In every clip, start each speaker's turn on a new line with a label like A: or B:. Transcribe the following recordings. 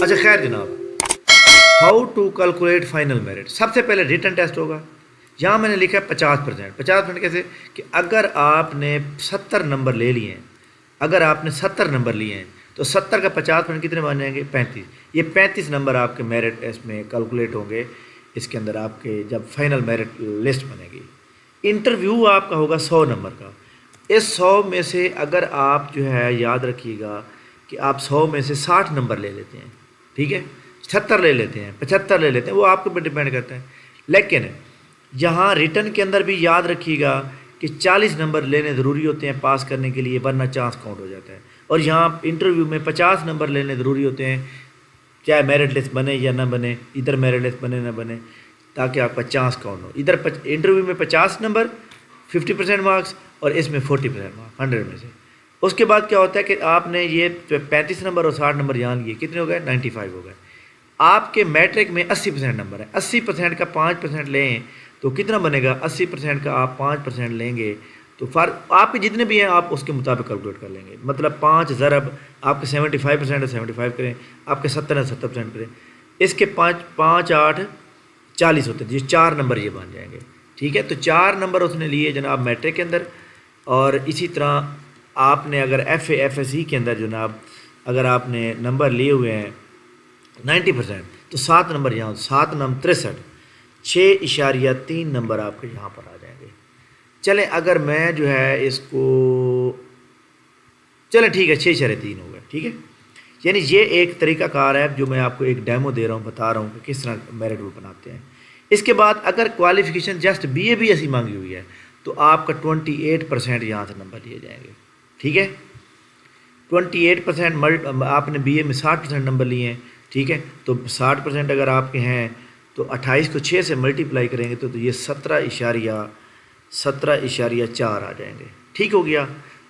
A: अच्छा खैर जनाब, how to calculate final merit. सबसे पहले रिटन टेस्ट होगा। यहाँ मैंने लिखा है 50%। 50% कैसे कि अगर आपने 70 नंबर ले लिए हैं, अगर आपने 70 नंबर लिए हैं तो 70 का 50% कितने बन जाएंगे? 35। ये 35 नंबर आपके मेरिट इसमें कैलकुलेट होंगे, इसके अंदर आपके जब फाइनल मेरिट लिस्ट बनेगी। इंटरव्यू आपका होगा 100 नंबर का। इस 100 में से अगर आप जो है याद रखिएगा कि आप 100 में से 60 नंबर ले लेते हैं, ठीक है, 76 ले लेते हैं, 75 ले लेते हैं, वो आपके ऊपर डिपेंड करता है। लेकिन यहाँ रिटर्न के अंदर भी याद रखिएगा कि 40 नंबर लेने ज़रूरी होते हैं पास करने के लिए, वरना चांस काउंट हो जाता है। और यहाँ इंटरव्यू में 50 नंबर लेने ज़रूरी होते हैं, चाहे मेरिट लिस्ट बने या ना बने, इधर मेरिट लिस्ट बने ना बने, ताकि आपका चांस काउंट हो। इधर इंटरव्यू में 50 नंबर 50% मार्क्स और इसमें 40% मार्क्स 100 में से। उसके बाद क्या होता है कि आपने ये 35 नंबर और 60 नंबर यहाँ लिए, कितने हो गए? 95 हो गए। आपके मैट्रिक में 80% नंबर है, 80% का 5% लें तो कितना बनेगा? 80% का आप 5% लेंगे तो आपके जितने भी हैं आप उसके मुताबिक कैलकुलेट कर लेंगे। मतलब 5 ज़रब आपके 75% है 75 करें, आपके 70 है 70% करें, इसके 5 5 8 40 होते हैं, ये 4 नंबर ये बन जाएंगे। ठीक है, तो 4 नंबर उसने लिए जनाब मैट्रिक के अंदर। और इसी तरह आपने अगर FA/FSE के अंदर जनाब अगर आपने नंबर लिए हुए हैं 90% तो 7 नंबर यहाँ, 7 नंबर 63, 6.3 नंबर आपके यहाँ पर आ जाएंगे। चलें अगर मैं जो है इसको, चलें ठीक है 6.3 हो गए, ठीक है। यानी ये एक तरीक़ाकार है जो मैं आपको एक डेमो दे रहा हूँ, बता रहा हूँ कि किस तरह मेरिट रूल बनाते हैं। इसके बाद अगर क्वालिफ़िकेशन जस्ट BA BSc मांगी हुई है तो आपका 28% यहाँ से नंबर लिए जाएंगे, ठीक है। 28% आपने BA में 60% नंबर लिए हैं, ठीक है, तो 60% अगर आपके हैं तो 28 को 6 से मल्टीप्लाई करेंगे तो ये 17.4 आ जाएंगे, ठीक हो गया।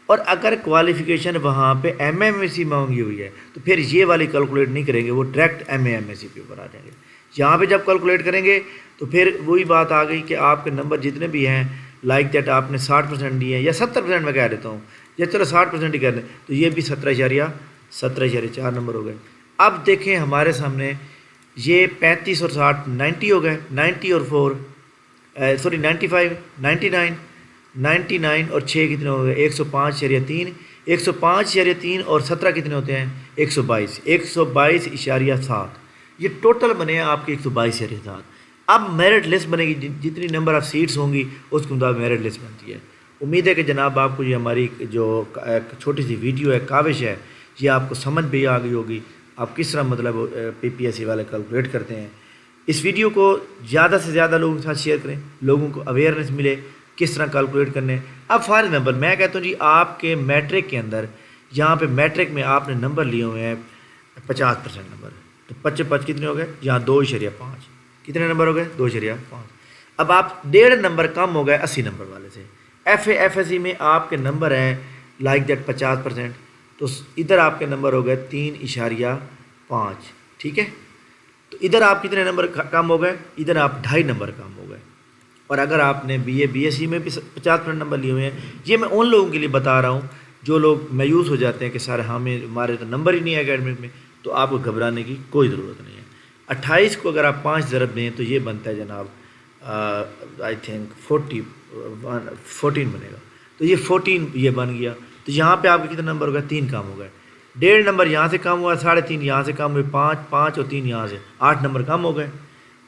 A: और अगर क्वालिफ़िकेशन वहाँ पे MA/MSc मांगी हुई है तो फिर ये वाली कैलकुलेट नहीं करेंगे, वो डायरेक्ट MA/MSc के ऊपर आ जाएंगे। यहाँ पे जब कैलकुलेट करेंगे तो फिर वही बात आ गई कि आपके नंबर जितने भी हैं लाइक दैट आपने 60% दिए हैं या 70% मैं कह देता हूँ, या चलो 60% ही कर दें, तो ये भी 17.4 नंबर हो गए। अब देखें हमारे सामने ये 35 और 60 90 हो गए, 90 और 95 99 और 6 कितने हो गए? 105.3, 105.3 और 17 कितने होते हैं? 122.7। ये टोटल बने हैं आपके 122.7। अब मेरिट लिस्ट बनेगी, जितनी नंबर ऑफ़ सीट्स होंगी उसके मुताबिक मेरिट लिस्ट बनती है। उम्मीद है कि जनाब आपको ये हमारी जो छोटी सी वीडियो है, काविश है, ये आपको समझ भी आ गई होगी, आप किस तरह मतलब PPSC वाले कैलकुलेट करते हैं। इस वीडियो को ज़्यादा से ज़्यादा लोगों के साथ शेयर करें, लोगों को अवेयरनेस मिले किस तरह कैलकुलेट करने। अब फॉर एग्जाम्पल मैं कहता हूँ जी आपके मैट्रिक के अंदर, यहाँ पे मैट्रिक में आपने नंबर लिए हुए हैं 50% नंबर, तो 55 कितने हो गए? यहाँ 2.5 कितने नंबर हो गए? 2.5। अब आप 1.5 नंबर कम हो गए 80 नंबर वाले से। FA/FSE में आपके नंबर हैं लाइक दैट 50%, तो इधर आपके नंबर हो गए 3.5, ठीक है। तो इधर आप कितने नंबर कम हो गए? इधर आप 2.5 नंबर कम हो गए। और अगर आपने BA BSc में भी 50% नंबर लिए हुए हैं, ये मैं उन लोगों के लिए बता रहा हूँ जो लोग मायूस हो जाते हैं कि सर हमारे तो नंबर ही नहीं है एकेडमिक में, तो आपको घबराने की कोई ज़रूरत नहीं है। 28 को अगर आप 5 ज़रब दें तो ये बनता है जनाब आई थिंक 14 बनेगा, तो ये 14 ये बन गया। तो यहाँ पे आपके कितने नंबर हो गए? 3 कम हो गए। 1.5 नंबर यहाँ से कम हुआ, 3.5 यहाँ से कम हुए, 5 और 3 यहाँ से 8 नंबर कम हो गए।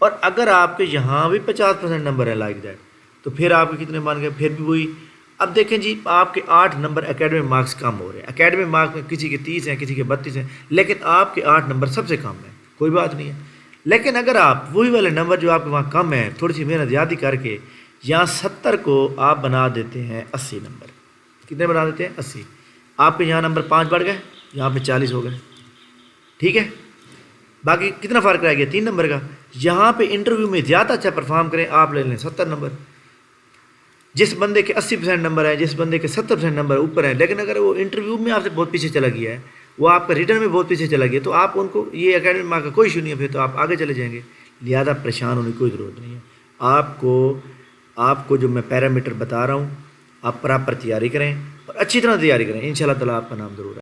A: और अगर आपके यहाँ भी 50% नंबर है लाइक दैट, तो फिर आपके कितने बन गए? फिर भी वही। अब देखें जी आपके 8 नंबर एकेडमिक मार्क्स कम हो रहे हैं। एकेडमिक मार्क्स में किसी के 30 हैं, किसी के 32 हैं, लेकिन आपके 8 नंबर सबसे कम हैं, कोई बात नहीं है। लेकिन अगर आप वही वाले नंबर जो आपके वहाँ कम है, थोड़ी सी मेहनत ज़्यादा करके यहाँ 70 को आप बना देते हैं 80 नंबर। कितने बना देते हैं? 80। आपके यहाँ नंबर 5 बढ़ गए, यहाँ पे 40 हो गए, ठीक है। बाकी कितना फ़र्क रह गया? 3 नंबर का। यहाँ पे इंटरव्यू में ज़्यादा अच्छा परफॉर्म करें, आप ले लें 70 नंबर। जिस बंदे के 80% नंबर है, जिस बंदे के 70% नंबर ऊपर है, लेकिन अगर वो इंटरव्यू में आपसे बहुत पीछे चला गया है, वो आपका रिटर्न में बहुत पीछे चला गया, तो आप उनको ये एकेडमिक मार्क का कोई इशू नहीं है, फिर तो आप आगे चले जाएंगे। लिहाजा परेशान होने की कोई ज़रूरत नहीं है। आपको जो मैं पैरामीटर बता रहा हूँ, आप प्रॉपर तैयारी करें और अच्छी तरह तैयारी करें, इंशाल्लाह ताला आपका नाम ज़रूर है।